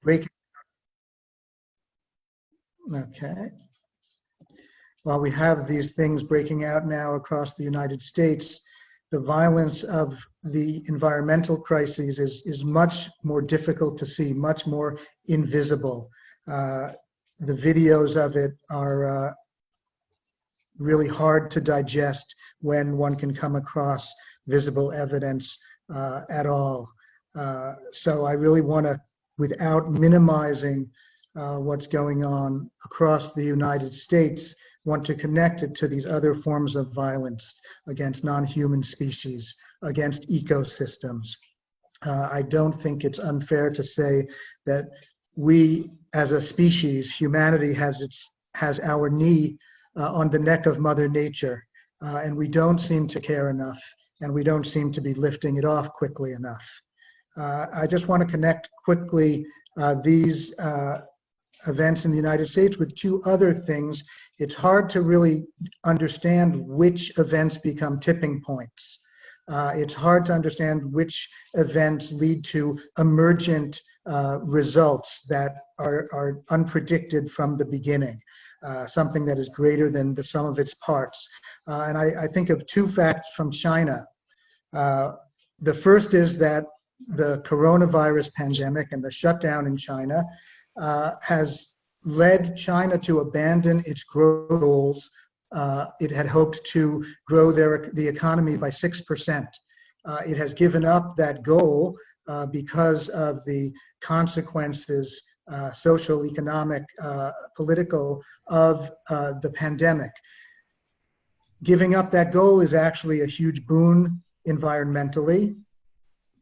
breaking. Okay. While we have these things breaking out now across the United States, the violence of the environmental crises is much more difficult to see, much more invisible. The videos of it are really hard to digest when one can come across visible evidence at all. So I really want to, without minimizing what's going on across the United States, want to connect it to these other forms of violence against non-human species, against ecosystems. I don't think it's unfair to say that we, as a species, humanity has our knee on the neck of Mother Nature, and we don't seem to care enough, and we don't seem to be lifting it off quickly enough. I just want to connect quickly these events in the United States with two other things. It's hard to really understand which events become tipping points. It's hard to understand which events lead to emergent results that are unpredicted from the beginning, something that is greater than the sum of its parts. And I think of two facts from China. The first is that the coronavirus pandemic and the shutdown in China has led China to abandon its growth goals. It had hoped to grow the economy by 6%. It has given up that goal because of the consequences, social, economic, political, of the pandemic. Giving up that goal is actually a huge boon environmentally,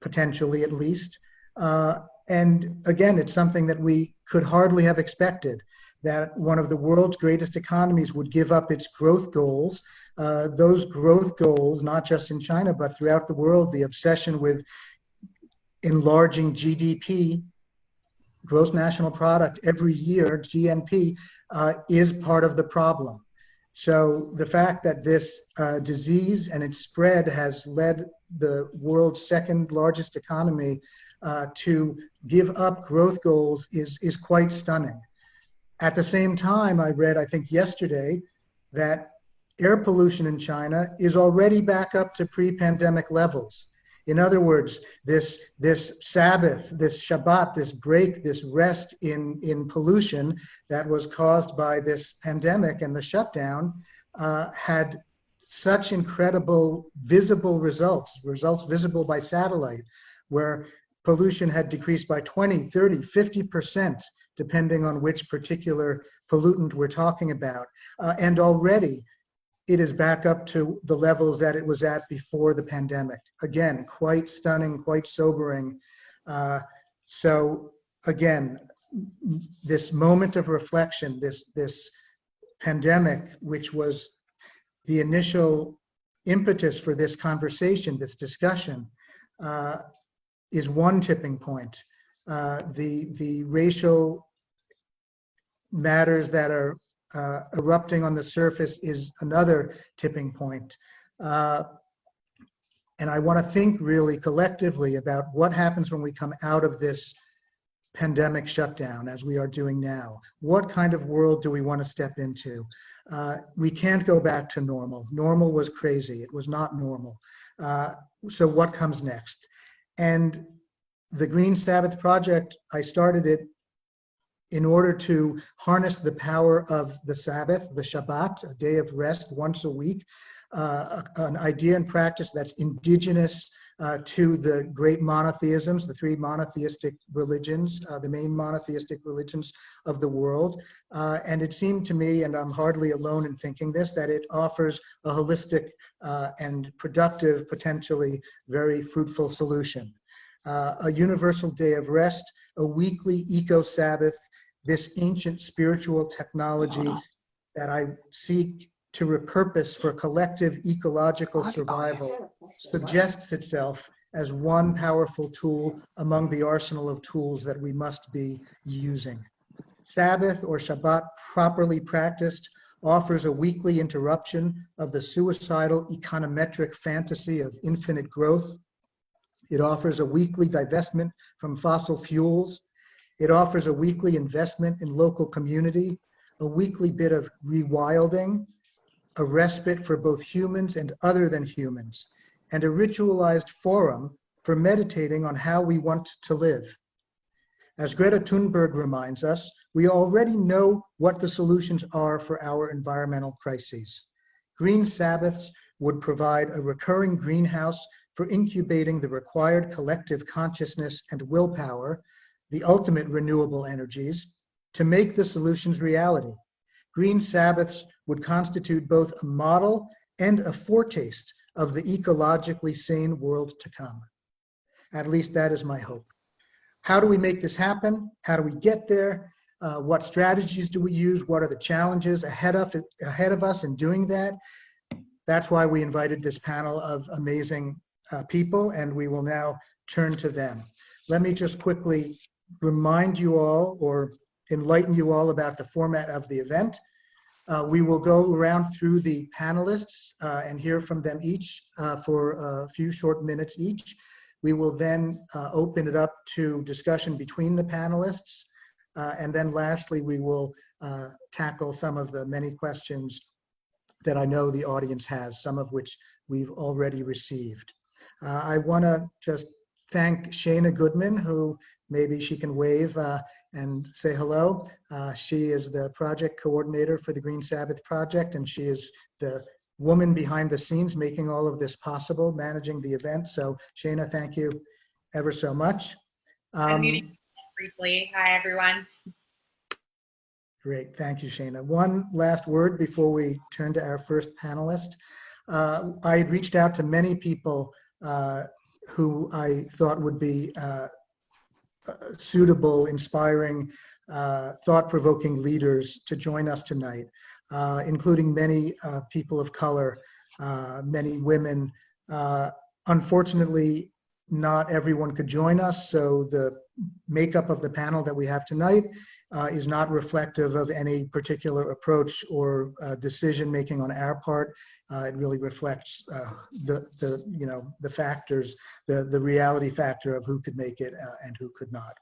potentially at least. And again, it's something that we could hardly have expected, that one of the world's greatest economies would give up its growth goals. Those growth goals, not just in China, but throughout the world, the obsession with enlarging GDP, gross national product, every year, GNP, is part of the problem. So the fact that this disease and its spread has led the world's second largest economy to give up growth goals is quite stunning. At the same time, I read, I think yesterday, that air pollution in China is already back up to pre-pandemic levels. In other words, this Sabbath, this Shabbat, this break, this rest in pollution that was caused by this pandemic and the shutdown had such incredible visible results visible by satellite, where pollution had decreased by 20, 30, 50%, depending on which particular pollutant we're talking about. And already it is back up to the levels that it was at before the pandemic. Again, quite stunning, quite sobering. So again, this moment of reflection, this pandemic, which was the initial impetus for this conversation, this discussion, is one tipping point. The racial matters that are erupting on the surface is another tipping point. And I want to think really collectively about what happens when we come out of this pandemic shutdown, as we are doing now. What kind of world do we want to step into? We can't go back to normal. Normal was crazy. It was not normal. So what comes next? And the Green Sabbath Project, I started it in order to harness the power of the Sabbath, the Shabbat, a day of rest once a week, an idea and practice that's indigenous to the great monotheisms, the three monotheistic religions, the main monotheistic religions of the world. And it seemed to me, and I'm hardly alone in thinking this, that it offers a holistic and productive, potentially very fruitful solution. A universal day of rest, a weekly eco-Sabbath, this ancient spiritual technology that I seek to repurpose for collective ecological survival suggests itself as one powerful tool among the arsenal of tools that we must be using. Sabbath or Shabbat, properly practiced, offers a weekly interruption of the suicidal econometric fantasy of infinite growth. It offers a weekly divestment from fossil fuels. It offers a weekly investment in local community, a weekly bit of rewilding, a respite for both humans and other than humans, and a ritualized forum for meditating on how we want to live. As Greta Thunberg reminds us, we already know what the solutions are for our environmental crises. Green Sabbaths would provide a recurring greenhouse for incubating the required collective consciousness and willpower, the ultimate renewable energies, to make the solutions reality. Green Sabbaths would constitute both a model and a foretaste of the ecologically sane world to come. At least that is my hope. How do we make this happen? How do we get there? What strategies do we use? What are the challenges ahead of us in doing that? That's why we invited this panel of amazing people, and we will now turn to them. Let me just quickly remind you all or enlighten you all about the format of the event. We will go around through the panelists and hear from them each for a few short minutes each. We will then open it up to discussion between the panelists. And then lastly, we will tackle some of the many questions that I know the audience has, some of which we've already received. I want to just thank Shana Goodman, who maybe she can wave and say hello. She is the project coordinator for the Green Sabbath Project, and she is the woman behind the scenes making all of this possible, managing the event. So Shana, thank you ever so much. I'm muting briefly. Hi, everyone. Great, thank you, Shana. One last word before we turn to our first panelist. I had reached out to many people who I thought would be suitable, inspiring, thought-provoking leaders to join us tonight, including many people of color, many women. Unfortunately, not everyone could join us, so the makeup of the panel that we have tonight is not reflective of any particular approach or decision making on our part. It really reflects the factors, the reality factor of who could make it and who could not.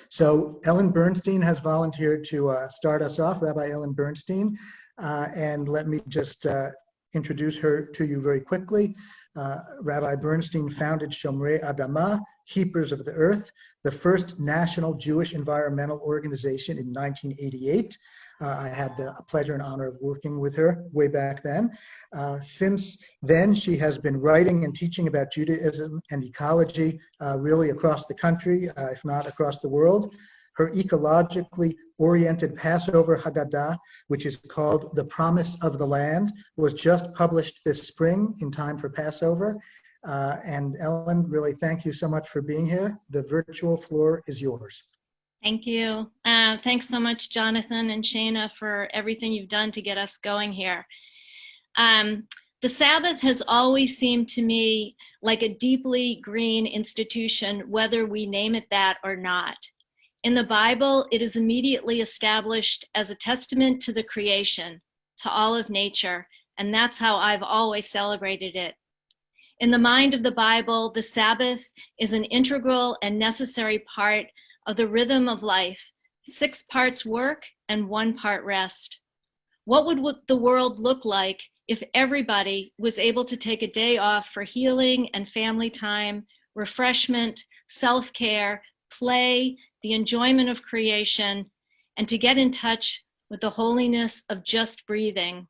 So Ellen Bernstein has volunteered to start us off, Rabbi Ellen Bernstein, and let me just introduce her to you very quickly. Rabbi Bernstein founded Shomrei Adama, Keepers of the Earth, the first national Jewish environmental organization in 1988. I had the pleasure and honor of working with her way back then. Since then, she has been writing and teaching about Judaism and ecology really across the country, if not across the world. Her ecologically oriented Passover Haggadah, which is called The Promise of the Land, was just published this spring in time for Passover. And Ellen, really thank you so much for being here. The virtual floor is yours. Thank you. Thanks so much, Jonathan and Shana, for everything you've done to get us going here. The Sabbath has always seemed to me like a deeply green institution, whether we name it that or not. In the Bible, it is immediately established as a testament to the creation, to all of nature, and that's how I've always celebrated it. In the mind of the Bible, the Sabbath is an integral and necessary part of the rhythm of life, 6 parts work and 1 part rest. What would the world look like if everybody was able to take a day off for healing and family time, refreshment, self-care, play, the enjoyment of creation, and to get in touch with the holiness of just breathing?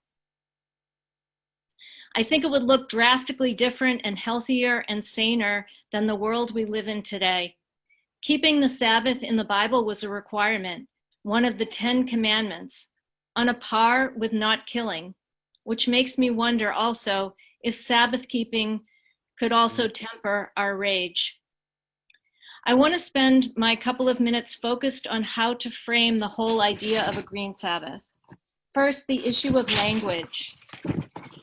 I think it would look drastically different and healthier and saner than the world we live in today. Keeping the Sabbath in the Bible was a requirement, one of the 10 commandments, on a par with not killing, which makes me wonder also if Sabbath keeping could also temper our rage. I want to spend my couple of minutes focused on how to frame the whole idea of a green Sabbath. First, the issue of language.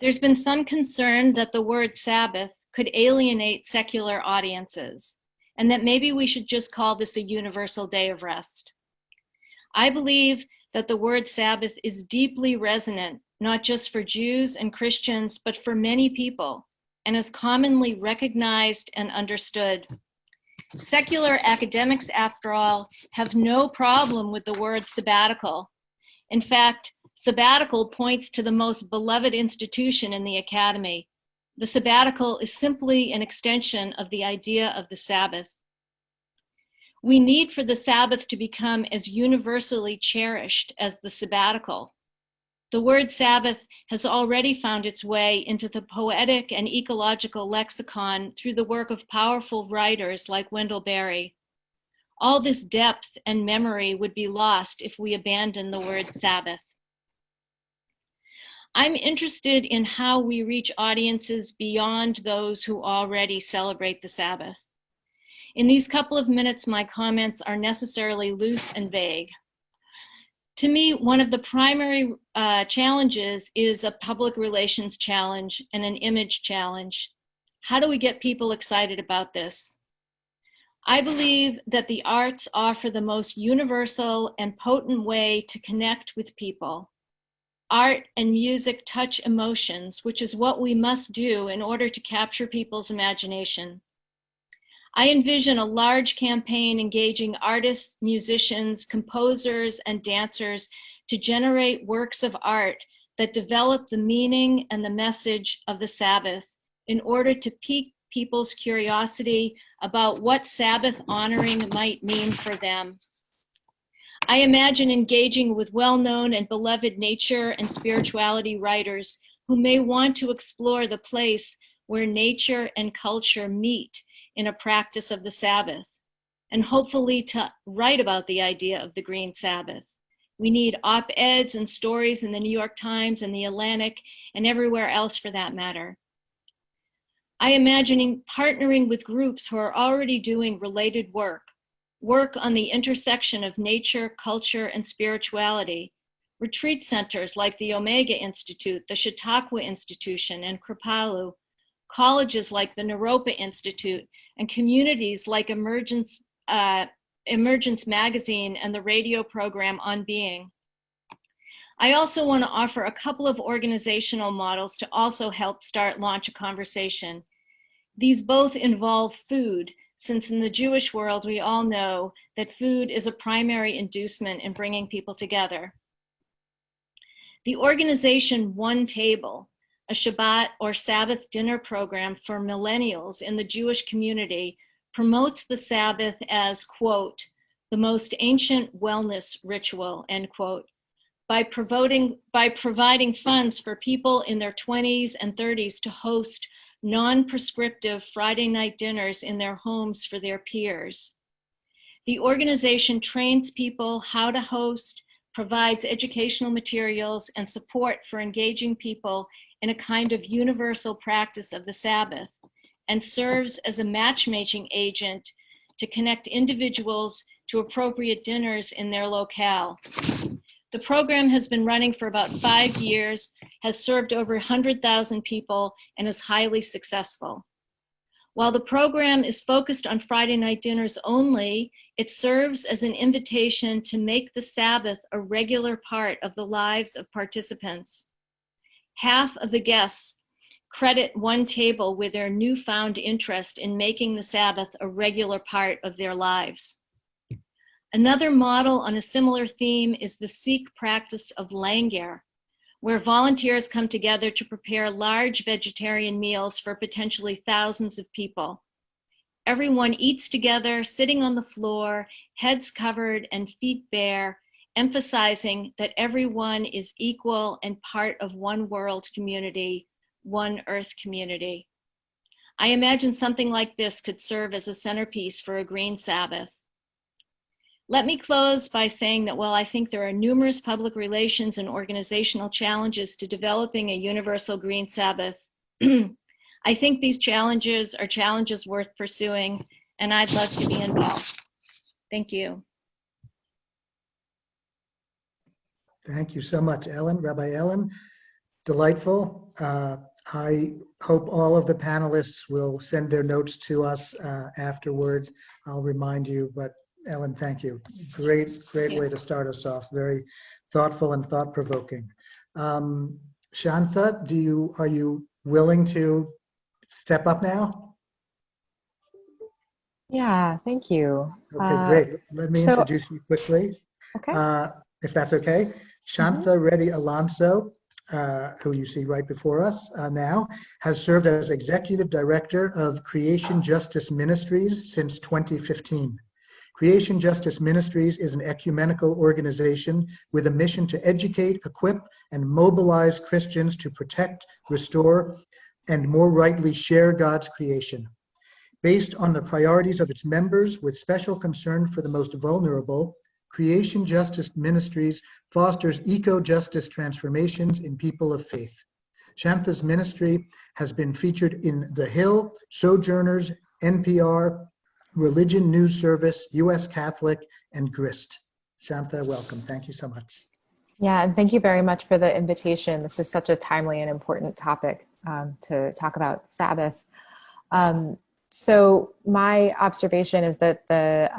There's been some concern that the word Sabbath could alienate secular audiences, and that maybe we should just call this a universal day of rest. I believe that the word Sabbath is deeply resonant, not just for Jews and Christians, but for many people, and is commonly recognized and understood. Secular academics, after all, have no problem with the word sabbatical. In fact, sabbatical points to the most beloved institution in the academy. The sabbatical is simply an extension of the idea of the Sabbath. We need for the Sabbath to become as universally cherished as the sabbatical. The word Sabbath has already found its way into the poetic and ecological lexicon through the work of powerful writers like Wendell Berry. All this depth and memory would be lost if we abandon the word Sabbath. I'm interested in how we reach audiences beyond those who already celebrate the Sabbath. In these couple of minutes, my comments are necessarily loose and vague. To me, one of the primary challenges is a public relations challenge and an image challenge. How do we get people excited about this? I believe that the arts offer the most universal and potent way to connect with people. Art and music touch emotions, which is what we must do in order to capture people's imagination. I envision a large campaign engaging artists, musicians, composers, and dancers to generate works of art that develop the meaning and the message of the Sabbath in order to pique people's curiosity about what Sabbath honoring might mean for them. I imagine engaging with well-known and beloved nature and spirituality writers who may want to explore the place where nature and culture meet in a practice of the Sabbath, and hopefully to write about the idea of the Green Sabbath. We need op-eds and stories in the New York Times and the Atlantic and everywhere else for that matter. I imagine partnering with groups who are already doing related work on the intersection of nature, culture, and spirituality, retreat centers like the Omega Institute, the Chautauqua Institution, and Kripalu, colleges like the Naropa Institute, and communities like Emergence Magazine and the radio program On Being. I also want to offer a couple of organizational models to also help launch a conversation. These both involve food, since in the Jewish world, we all know that food is a primary inducement in bringing people together. The organization One Table, a Shabbat or Sabbath dinner program for millennials in the Jewish community, promotes the Sabbath as, quote, the most ancient wellness ritual, end quote, by providing funds for people in their 20s and 30s to host non-prescriptive Friday night dinners in their homes for their peers. The organization trains people how to host, provides educational materials and support for engaging people in a kind of universal practice of the Sabbath, and serves as a matchmaking agent to connect individuals to appropriate dinners in their locale. The program has been running for about 5 years, has served over 100,000 people, and is highly successful. While the program is focused on Friday night dinners only, it serves as an invitation to make the Sabbath a regular part of the lives of participants. Half of the guests credit One Table with their newfound interest in making the Sabbath a regular part of their lives. Another model on a similar theme is the Sikh practice of langar, where volunteers come together to prepare large vegetarian meals for potentially thousands of people. Everyone eats together, sitting on the floor, heads covered and feet bare, emphasizing that everyone is equal and part of one world community, one earth community. I imagine something like this could serve as a centerpiece for a Green Sabbath. Let me close by saying that while I think there are numerous public relations and organizational challenges to developing a universal Green Sabbath, I think these challenges are challenges worth pursuing, and I'd love to be involved. Thank you. Thank you so much, Ellen, Rabbi Ellen. Delightful. I hope all of the panelists will send their notes to us afterwards. I'll remind you, but Ellen, thank you. Great way to start us off. Very thoughtful and thought-provoking. Shantha, are you willing to step up now? Yeah, thank you. Okay, great. Let me So, introduce you quickly, okay. if that's okay. Shantha Reddy Alonso, who you see right before us now, has served as Executive Director of Creation Justice Ministries since 2015. Creation Justice Ministries is an ecumenical organization with a mission to educate, equip, and mobilize Christians to protect, restore, and more rightly share God's creation. Based on the priorities of its members with special concern for the most vulnerable, Creation Justice Ministries fosters eco-justice transformations in people of faith. Shantha's ministry has been featured in The Hill, Sojourners, NPR, Religion News Service, U.S. Catholic, and Grist. Shantha, welcome. Thank you so much. Yeah, and thank you very much for the invitation. This is such a timely and important topic to talk about Sabbath. So my observation is that the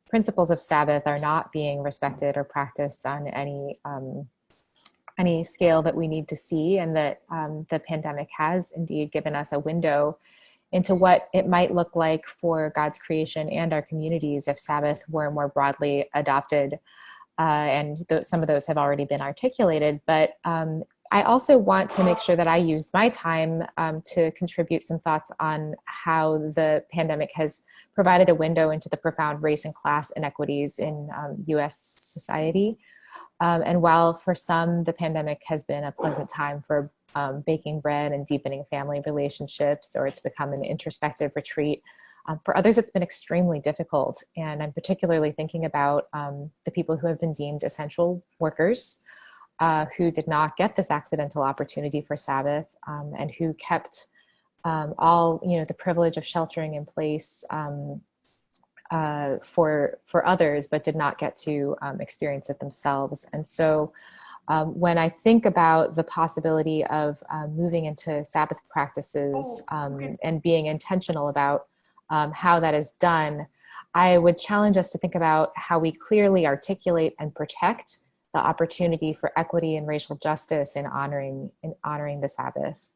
principles of Sabbath are not being respected or practiced on any scale that we need to see, and that the pandemic has indeed given us a window into what it might look like for God's creation and our communities if Sabbath were more broadly adopted. And some of those have already been articulated, but I also want to make sure that I use my time to contribute some thoughts on how the pandemic has provided a window into the profound race and class inequities in US society. And while for some, the pandemic has been a pleasant time for baking bread and deepening family relationships, or it's become an introspective retreat, for others, it's been extremely difficult. And I'm particularly thinking about the people who have been deemed essential workers, who did not get this accidental opportunity for Sabbath, and who kept all, the privilege of sheltering in place for others, but did not get to experience it themselves. And so when I think about the possibility of moving into Sabbath practices and being intentional about how that is done, I would challenge us to think about how we clearly articulate and protect the opportunity for equity and racial justice in honoring the Sabbath.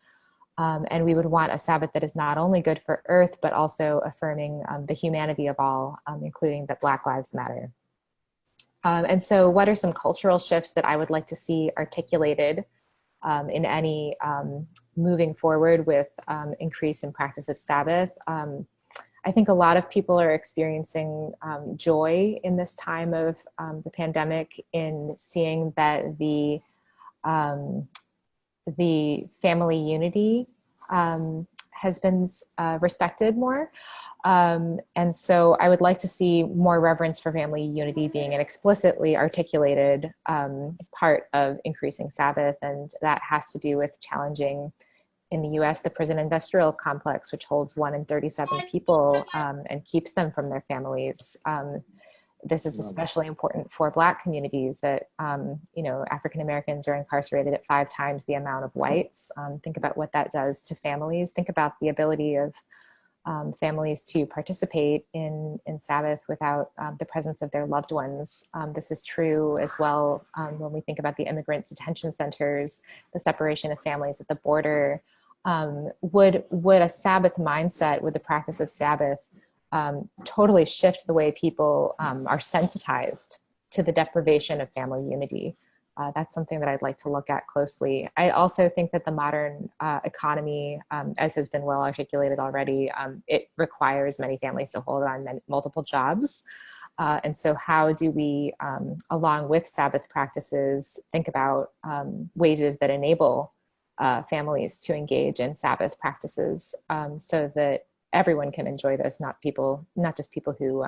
And we would want a Sabbath that is not only good for Earth, but also affirming the humanity of all, including that Black Lives Matter. And so what are some cultural shifts that I would like to see articulated in any moving forward with increase in practice of Sabbath? I think a lot of people are experiencing joy in this time of the pandemic in seeing that the family unity has been respected more. And so I would like to see more reverence for family unity being an explicitly articulated part of increasing Sabbath. And that has to do with challenging, in the US, the prison industrial complex, which holds 1 in 37 people and keeps them from their families. This is especially important for Black communities that, African Americans are incarcerated at 5 times the amount of whites. Think about what that does to families. Think about the ability of families to participate in Sabbath without the presence of their loved ones. This is true as well when we think about the immigrant detention centers, the separation of families at the border. Would a Sabbath mindset, would the practice of Sabbath totally shift the way people are sensitized to the deprivation of family unity? That's something that I'd like to look at closely. I also think that the modern economy, as has been well articulated already, it requires many families to hold on multiple jobs. And so how do we, along with Sabbath practices, think about ways that enable families to engage in Sabbath practices so that everyone can enjoy this, not just people who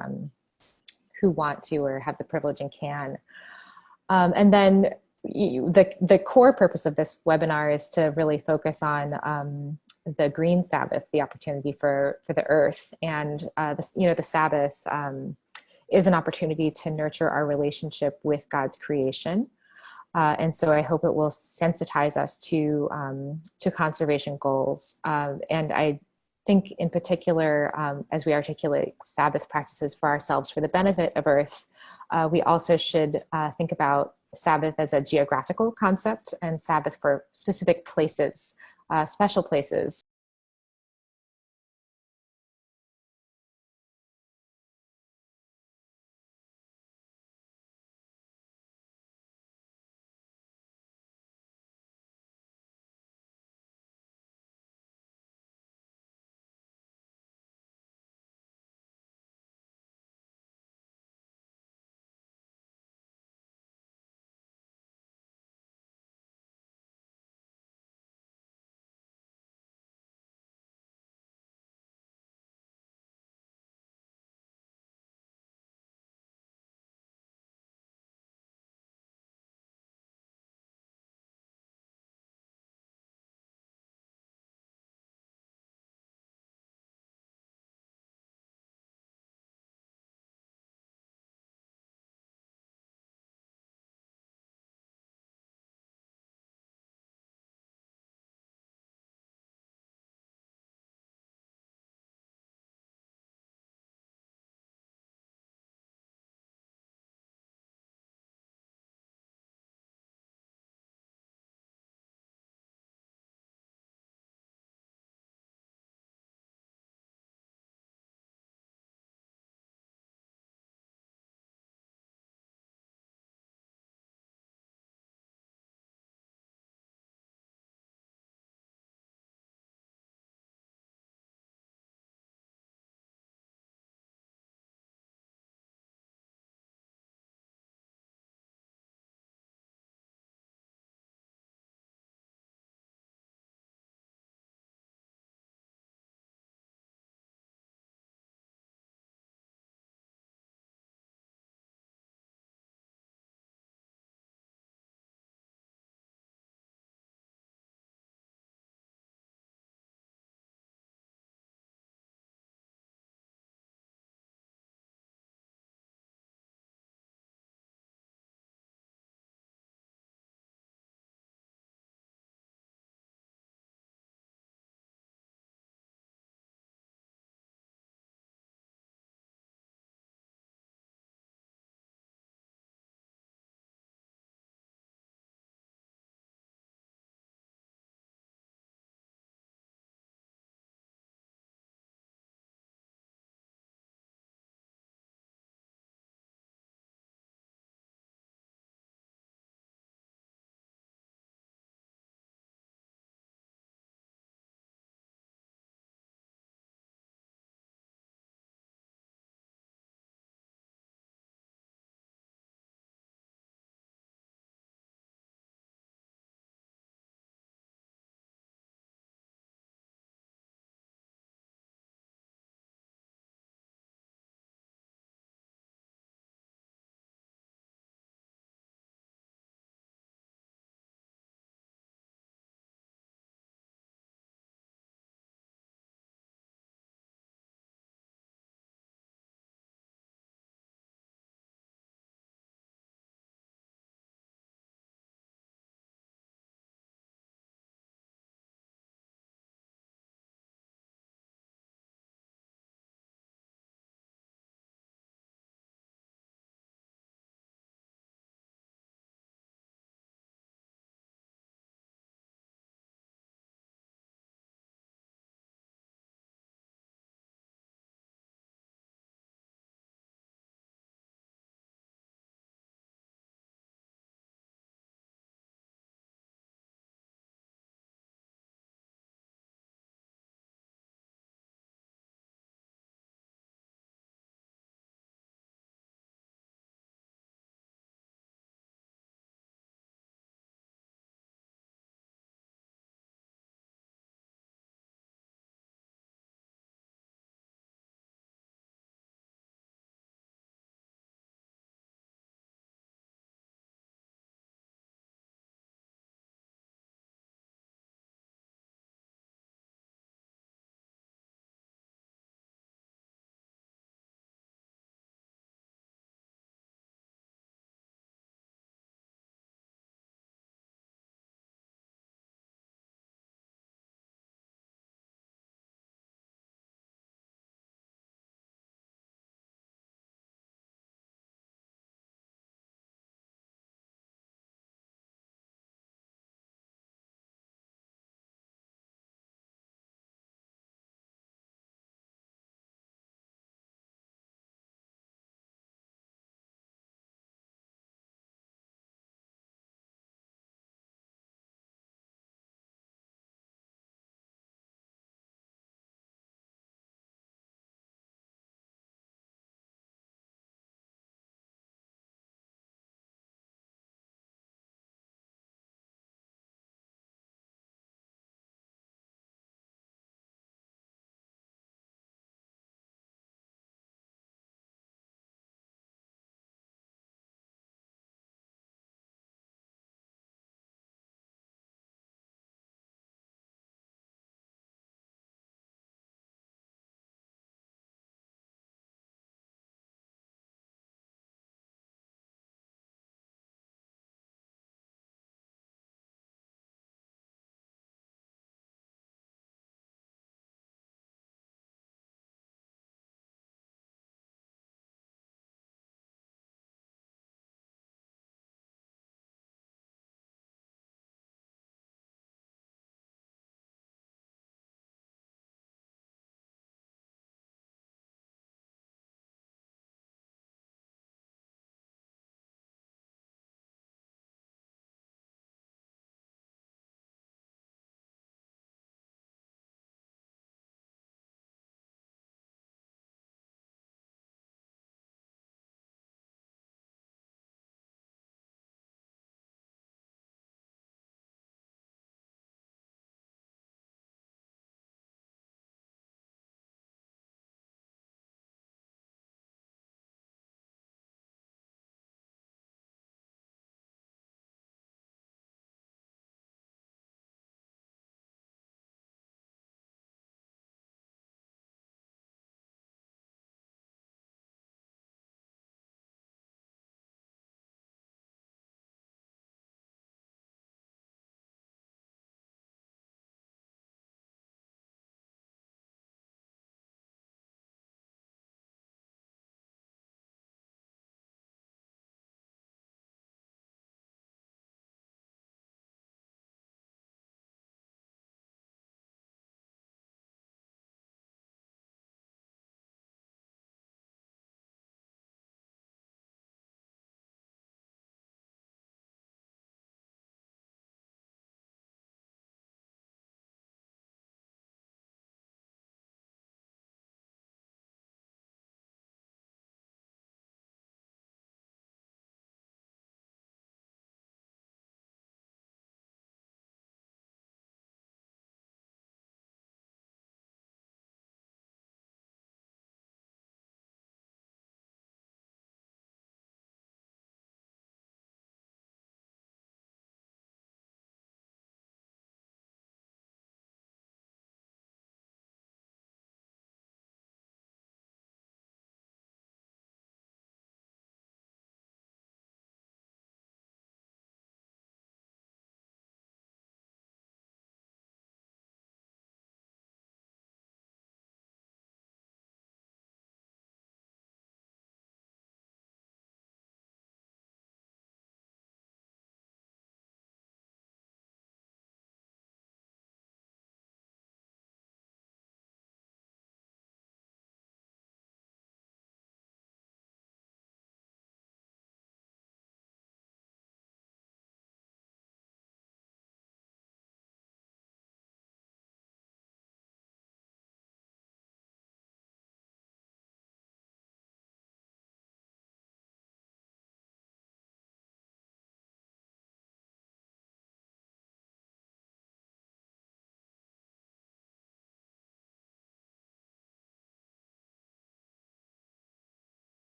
want to or have the privilege and can. And then the core purpose of this webinar is to really focus on the green Sabbath, the opportunity for the earth. And the Sabbath is an opportunity to nurture our relationship with God's creation. And so I hope it will sensitize us to conservation goals. And I think in particular, as we articulate Sabbath practices for ourselves for the benefit of Earth, we also should think about Sabbath as a geographical concept and Sabbath for specific places, special places.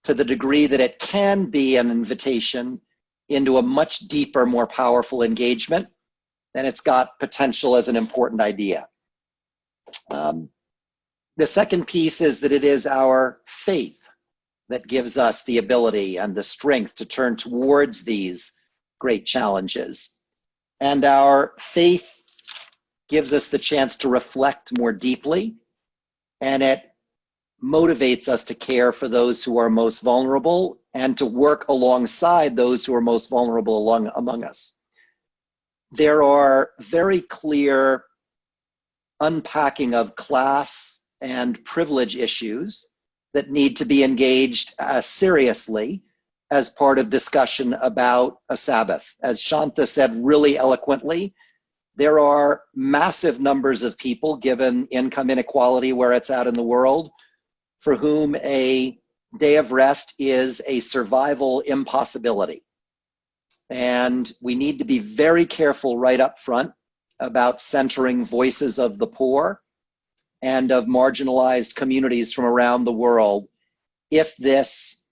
to the degree that it can be an invitation into a much deeper, more powerful engagement, then it's got potential as an important idea. The second piece is that it is our faith that gives us the ability and the strength to turn towards these great challenges. And our faith gives us the chance to reflect more deeply, and it motivates us to care for those who are most vulnerable and to work alongside those who are most vulnerable among us. There are very clear unpacking of class and privilege issues that need to be engaged seriously as part of discussion about a Sabbath. As Shanta said really eloquently, there are massive numbers of people, given income inequality where it's at in the world, for whom a day of rest is a survival impossibility. And we need to be very careful right up front about centering voices of the poor and of marginalized communities from around the world if this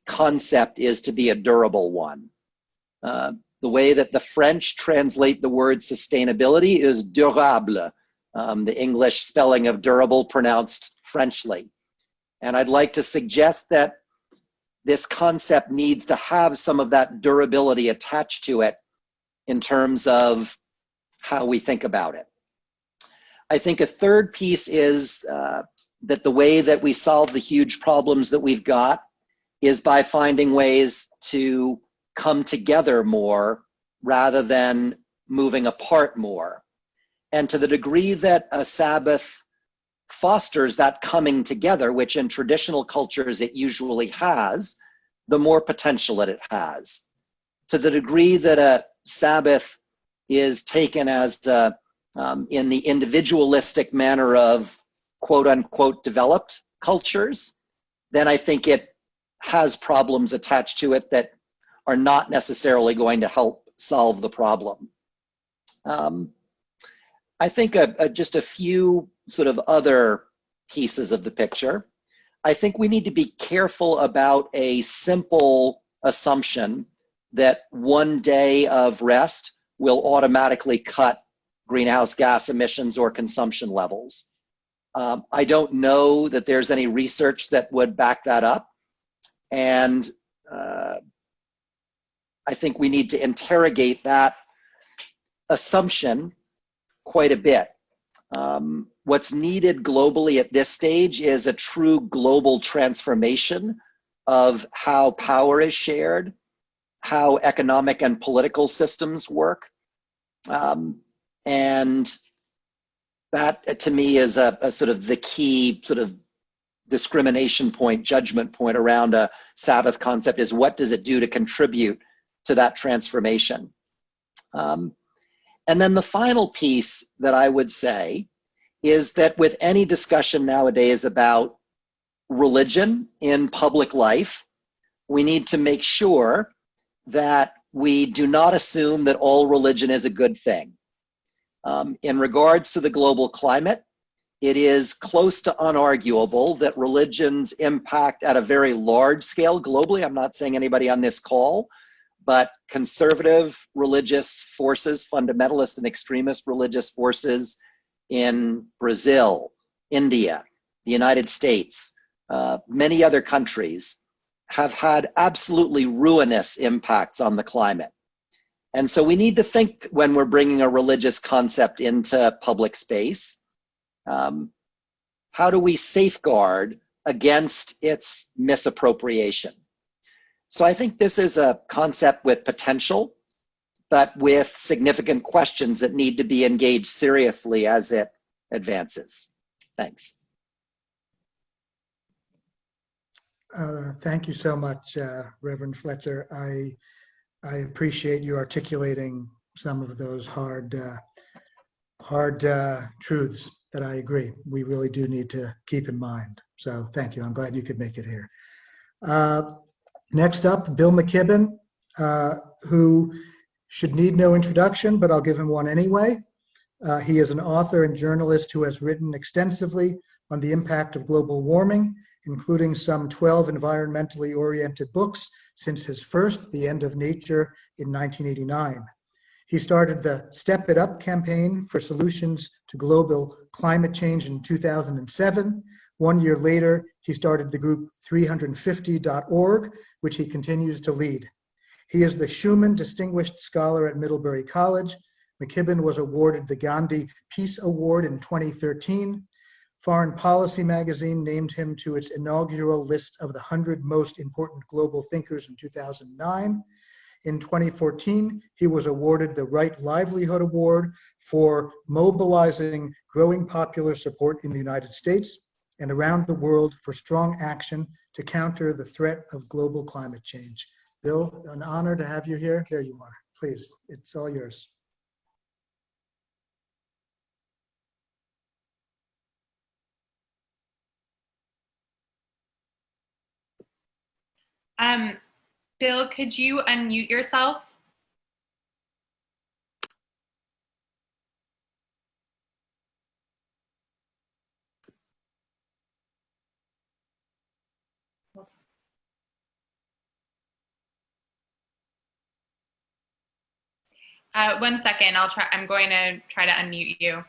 concept is to be a durable one. The way that the French translate the word sustainability is durable, the English spelling of durable pronounced Frenchly. And I'd like to suggest that this concept needs to have some of that durability attached to it in terms of how we think about it. I think a third piece is that the way that we solve the huge problems that we've got is by finding ways to come together more rather than moving apart more. And to the degree that a Sabbath fosters that coming together, which in traditional cultures it usually has, the more potential that it has. To the degree that a Sabbath is taken as in the individualistic manner of quote unquote developed cultures, then I think it has problems attached to it that are not necessarily going to help solve the problem. I think just a few sort of other pieces of the picture. I think we need to be careful about a simple assumption that one day of rest will automatically cut greenhouse gas emissions or consumption levels. I don't know that there's any research that would back that up. And I think we need to interrogate that assumption quite a bit. What's needed globally at this stage is a true global transformation of how power is shared, how economic and political systems work. And that to me is a sort of the key sort of discrimination point, judgment point around a Sabbath concept is what does it do to contribute to that transformation? And then the final piece that I would say is that with any discussion nowadays about religion in public life, we need to make sure that we do not assume that all religion is a good thing. In regards to the global climate, it is close to unarguable that religion's impact at a very large scale globally, I'm not saying anybody on this call, but conservative religious forces, fundamentalist and extremist religious forces in Brazil, India, the United States, many other countries have had absolutely ruinous impacts on the climate. And so we need to think when we're bringing a religious concept into public space, how do we safeguard against its misappropriation? So I think this is a concept with potential, but with significant questions that need to be engaged seriously as it advances. Thanks. Thank you so much, Reverend Fletcher. I appreciate you articulating some of those hard truths that I agree we really do need to keep in mind. So thank you. I'm glad you could make it here. Next up, Bill McKibben, who should need no introduction, but I'll give him one anyway. He is an author and journalist who has written extensively on the impact of global warming including some 12 environmentally oriented books since his first, The End of Nature, in 1989. He started the Step It Up campaign for solutions to global climate change in 2007. 1 year later, he started the group 350.org, which he continues to lead. He is the Schumann Distinguished Scholar at Middlebury College. McKibben was awarded the Gandhi Peace Award in 2013. Foreign Policy magazine named him to its inaugural list of the 100 most important global thinkers in 2009. In 2014, he was awarded the Right Livelihood Award for mobilizing growing popular support in the United States and around the world for strong action to counter the threat of global climate change. Bill, an honor to have you here. There you are. Please, it's all yours. Bill, could you unmute yourself? One second, I'm going to try to unmute you.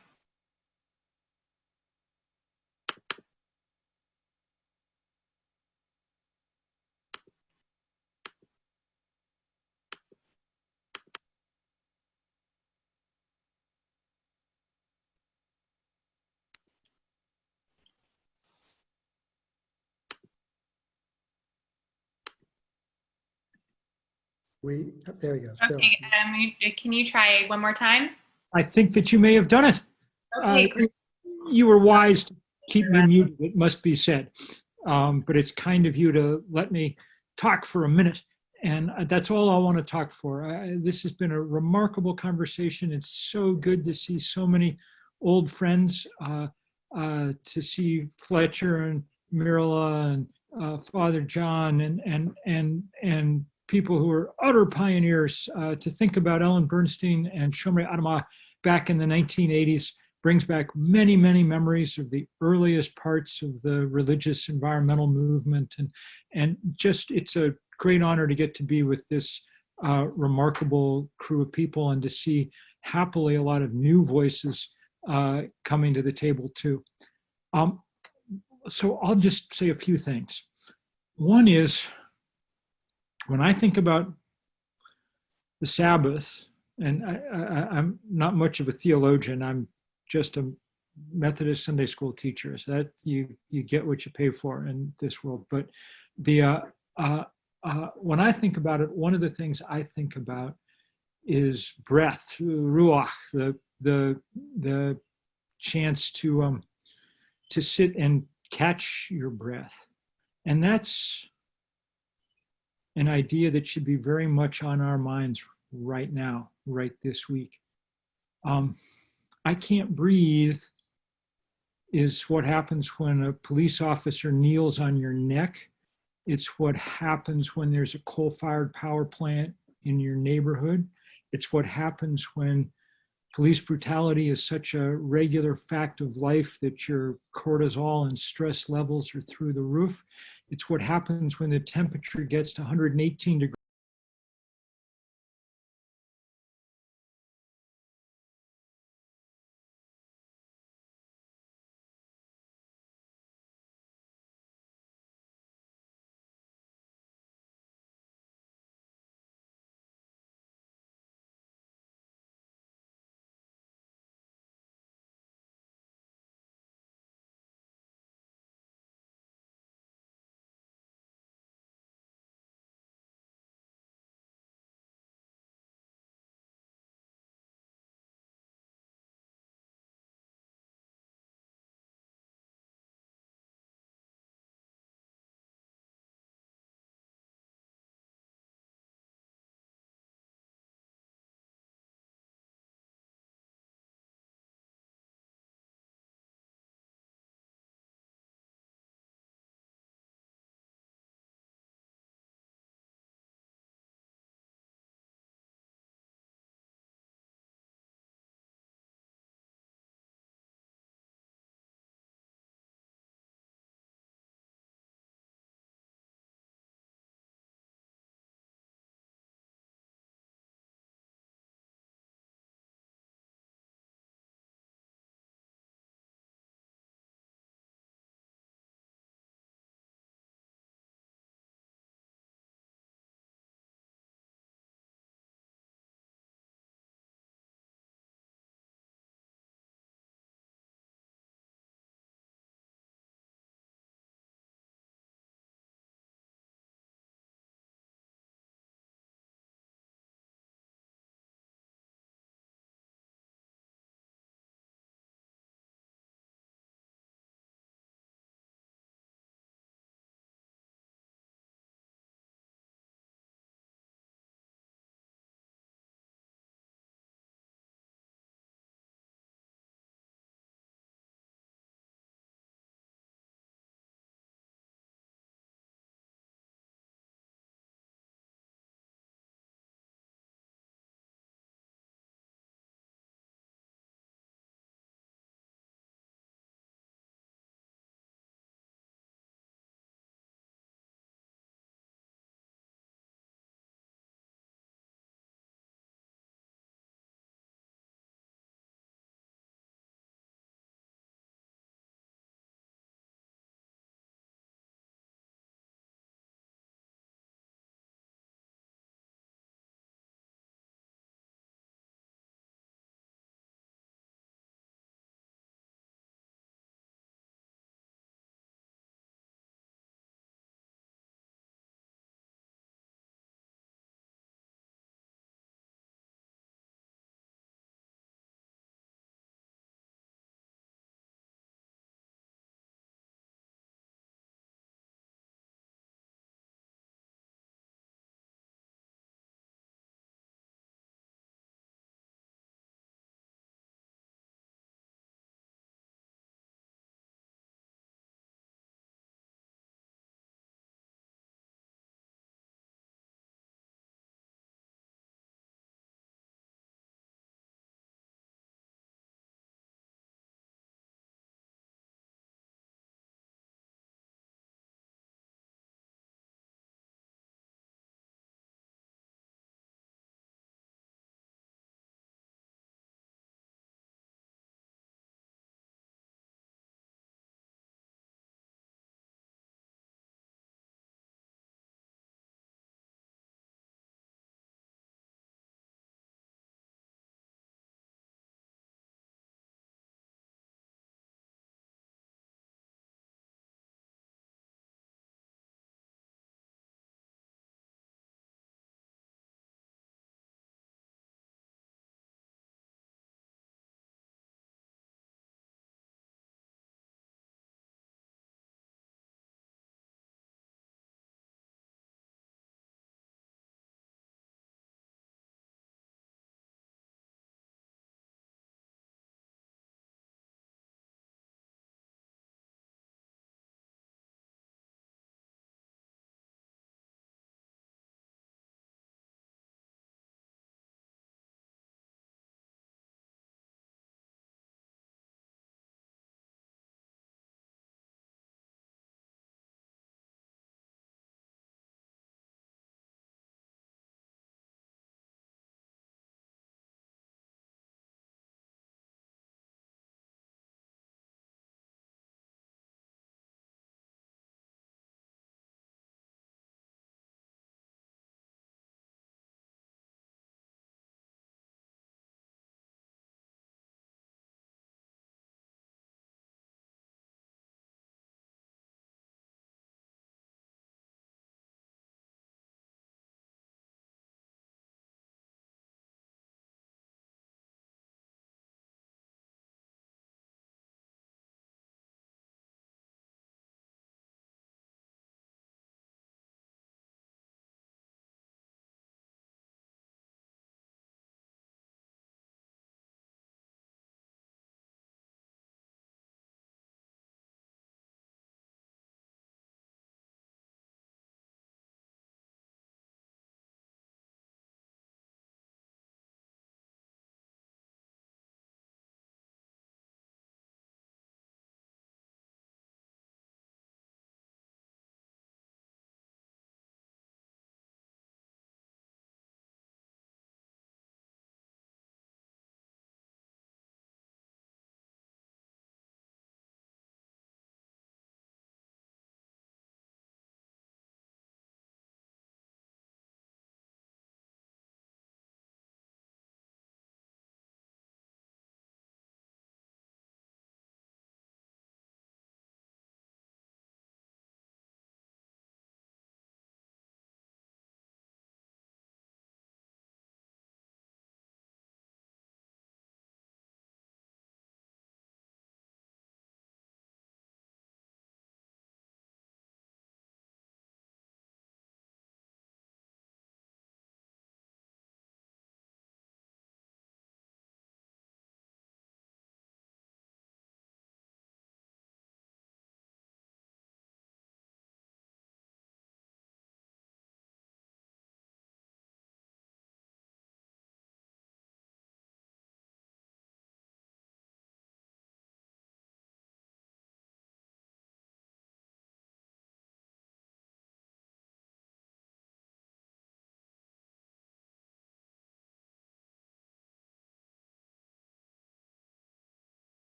There he goes, Bill. Okay, can you try one more time? I think that you may have done it. Okay, great. You were wise to keep me muted, it must be said. But it's kind of you to let me talk for a minute. And that's all I want to talk for. This has been a remarkable conversation. It's so good to see so many old friends, to see Fletcher and Mirla and Father John and people who are utter pioneers, to think about Ellen Bernstein and Shomri Adama back in the 1980s brings back many, many memories of the earliest parts of the religious environmental movement. And just, it's a great honor to get to be with this remarkable crew of people and to see happily a lot of new voices coming to the table too. So I'll just say a few things. One is, when I think about the Sabbath, and I'm not much of a theologian, I'm just a Methodist Sunday school teacher, so that you get what you pay for in this world. But the when I think about it, one of the things I think about is breath, ruach, the chance to sit and catch your breath, and that's an idea that should be very much on our minds right now, right this week. I can't breathe is what happens when a police officer kneels on your neck. It's what happens when there's a coal-fired power plant in your neighborhood. It's what happens when police brutality is such a regular fact of life that your cortisol and stress levels are through the roof. It's what happens when the temperature gets to 118 degrees.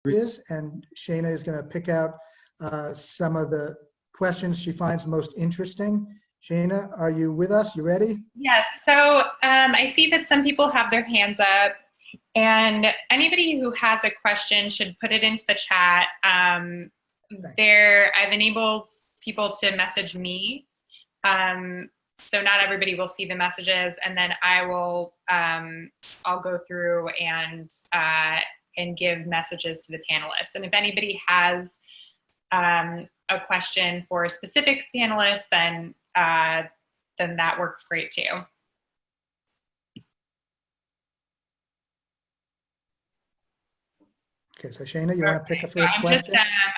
is, and Shana is going to pick out some of the questions she finds most interesting. Shana, are you with us? You ready? Yes. So I see that some people have their hands up, and anybody who has a question should put it into the chat. I've enabled people to message me. So not everybody will see the messages, and then I'll go through and give messages to the panelists. And if anybody has a question for a specific panelist, then that works great too. Okay, so Shana, you want to pick a first question?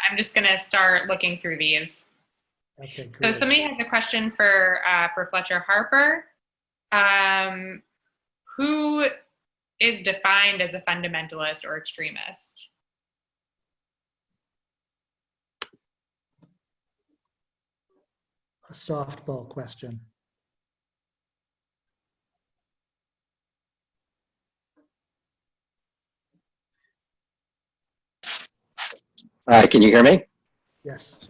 I'm just going to start looking through these. Okay, So good. somebody has a question for Fletcher Harper. Who is defined as a fundamentalist or extremist? A softball question. Can you hear me? Yes.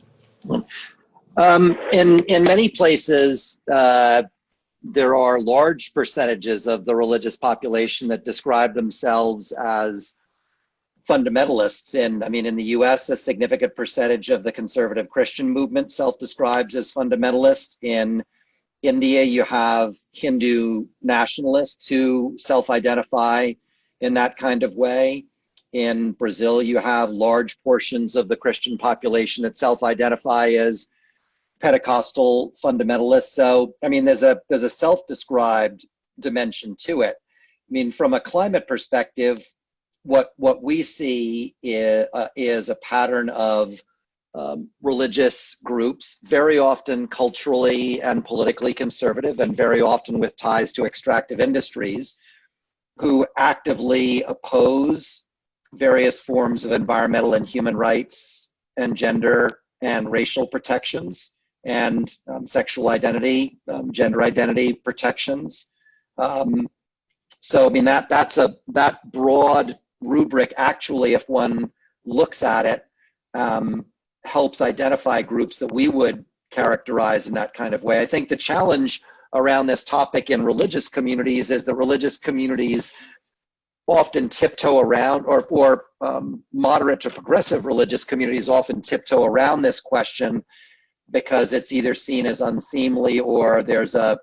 In many places, there are large percentages of the religious population that describe themselves as fundamentalists. And I mean, in the US, a significant percentage of the conservative Christian movement self-describes as fundamentalist. In India, you have Hindu nationalists who self-identify in that kind of way. In Brazil, you have large portions of the Christian population that self-identify as Pentecostal fundamentalists. So, I mean, there's a self-described dimension to it. I mean, from a climate perspective, what we see is a pattern of religious groups, very often culturally and politically conservative, and very often with ties to extractive industries, who actively oppose various forms of environmental and human rights and gender and racial protections and sexual identity, gender identity protections. So I mean, that broad rubric actually, if one looks at it, helps identify groups that we would characterize in that kind of way. I think the challenge around this topic in religious communities is that religious communities often tiptoe around, or moderate to progressive religious communities often tiptoe around this question because it's either seen as unseemly, or there's a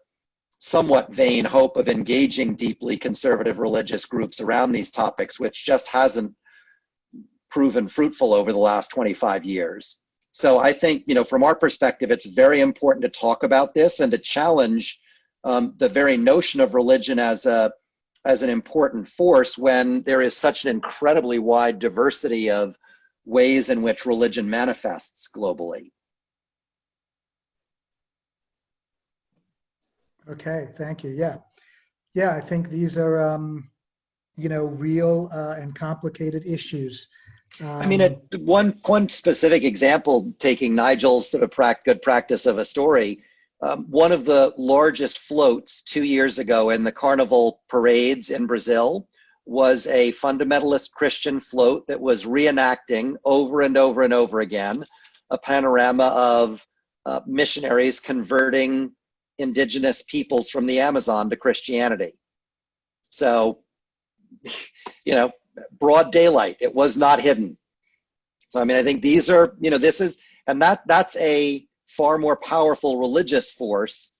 somewhat vain hope of engaging deeply conservative religious groups around these topics, which just hasn't proven fruitful over the last 25 years. So I think, you know, from our perspective, it's very important to talk about this and to challenge the very notion of religion as an important force when there is such an incredibly wide diversity of ways in which religion manifests globally. Okay, thank you. Yeah, I think these are, you know, real and complicated issues. I mean, one specific example, taking Nigel's sort of good practice of a story, one of the largest floats 2 years ago in the carnival parades in Brazil was a fundamentalist Christian float that was reenacting over and over and over again a panorama of missionaries converting indigenous peoples from the Amazon to Christianity. So, you know, broad daylight, it was not hidden. So, I mean, I think these are, you know, that's a far more powerful religious force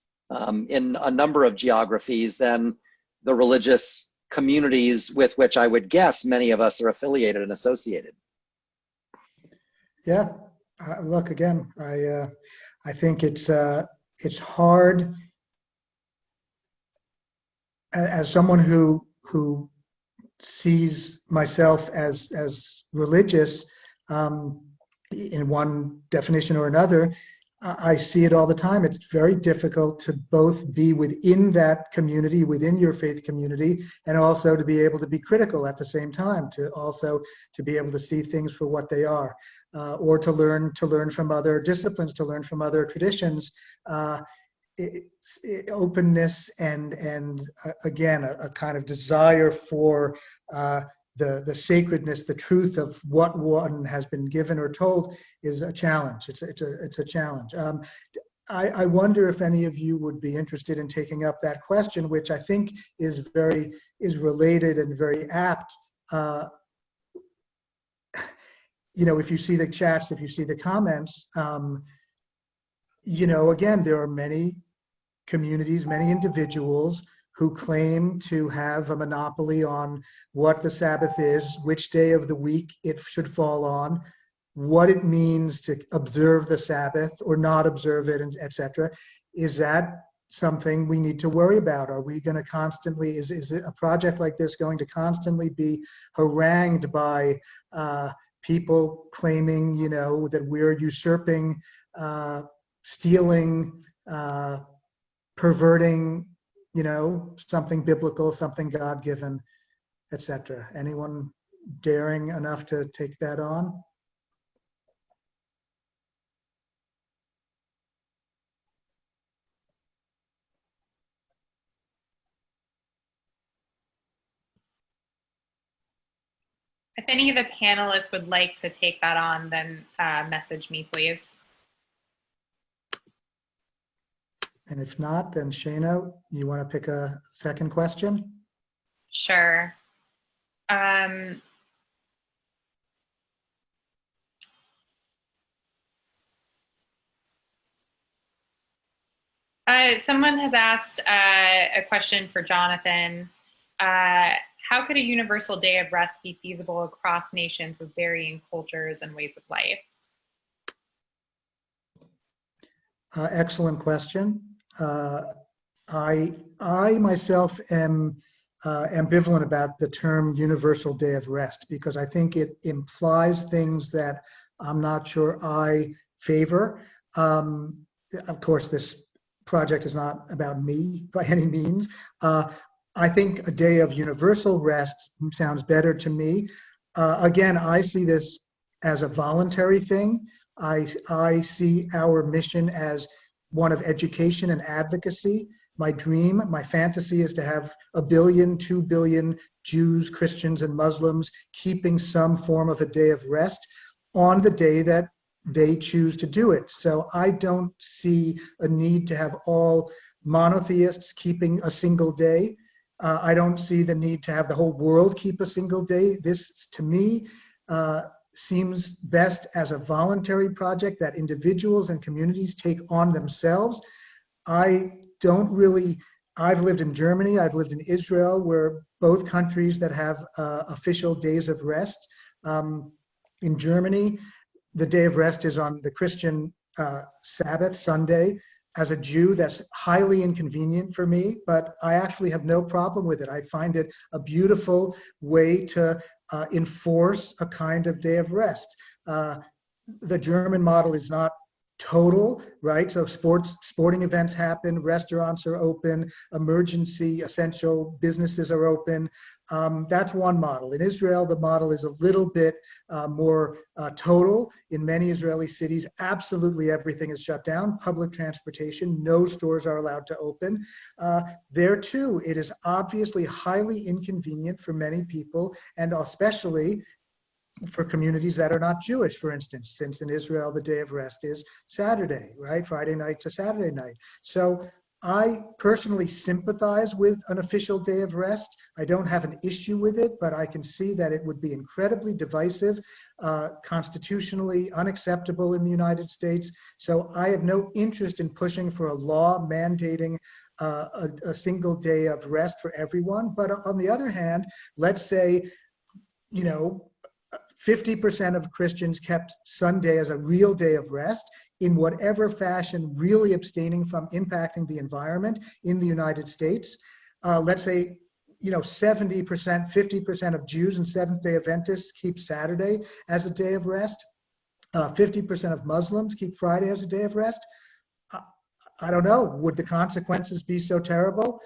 in a number of geographies than the religious communities with which I would guess many of us are affiliated and associated. Yeah, look, again, I think it's hard as someone who sees myself as religious in one definition or another. I see it all the time. It's very difficult to both be within that community, within your faith community, and also to be able to be critical at the same time, to be able to see things for what they are, or to learn from other disciplines, to learn from other traditions. Openness and again, a kind of desire for the sacredness, the truth of what one has been given or told is a challenge. It's a challenge. I wonder if any of you would be interested in taking up that question, which I think is related and very apt. If you see the chats, if you see the comments, again, there are many communities, many individuals who claim to have a monopoly on what the Sabbath is, which day of the week it should fall on, what it means to observe the Sabbath or not observe it, etc. Is that something we need to worry about? Are we going to constantly, is a project like this going to constantly be harangued by people claiming, that we're usurping, stealing, perverting, something biblical, something God-given, etc.? Anyone daring enough to take that on? If any of the panelists would like to take that on, then message me, please. And if not, then Shana, you want to pick a second question? Sure. Someone has asked a question for Jonathan. How could a universal day of rest be feasible across nations with varying cultures and ways of life? Excellent question. I myself am ambivalent about the term universal day of rest, because I think it implies things that I'm not sure I favor. Of course, this project is not about me by any means. I think a day of universal rest sounds better to me. Again, I see this as a voluntary thing. I see our mission as one of education and advocacy. My dream, my fantasy is to have 1 billion, 2 billion Jews, Christians, and Muslims keeping some form of a day of rest on the day that they choose to do it. So I don't see a need to have all monotheists keeping a single day. I don't see the need to have the whole world keep a single day. This, to me, seems best as a voluntary project that individuals and communities take on themselves. I've lived in Germany, I've lived in Israel, where both countries that have official days of rest. In Germany, the day of rest is on the Christian Sabbath, Sunday. As a Jew, that's highly inconvenient for me, but I actually have no problem with it. I find it a beautiful way to enforce a kind of day of rest. The German model is not total, right? So sporting events happen, restaurants are open, emergency essential businesses are open. That's one model. In Israel, the model is a little bit more total. In many Israeli cities, absolutely everything is shut down. Public transportation, no stores are allowed to open. There too, it is obviously highly inconvenient for many people, and especially for communities that are not Jewish, for instance, since in Israel, the day of rest is Saturday, right? Friday night to Saturday night. So I personally sympathize with an official day of rest. I don't have an issue with it, but I can see that it would be incredibly divisive, constitutionally unacceptable in the United States. So I have no interest in pushing for a law mandating a single day of rest for everyone. But on the other hand, let's say, 50% of Christians kept Sunday as a real day of rest, in whatever fashion, really abstaining from impacting the environment in the United States. Let's say, 70%, 50% of Jews and Seventh-day Adventists keep Saturday as a day of rest. 50% of Muslims keep Friday as a day of rest. I don't know, would the consequences be so terrible?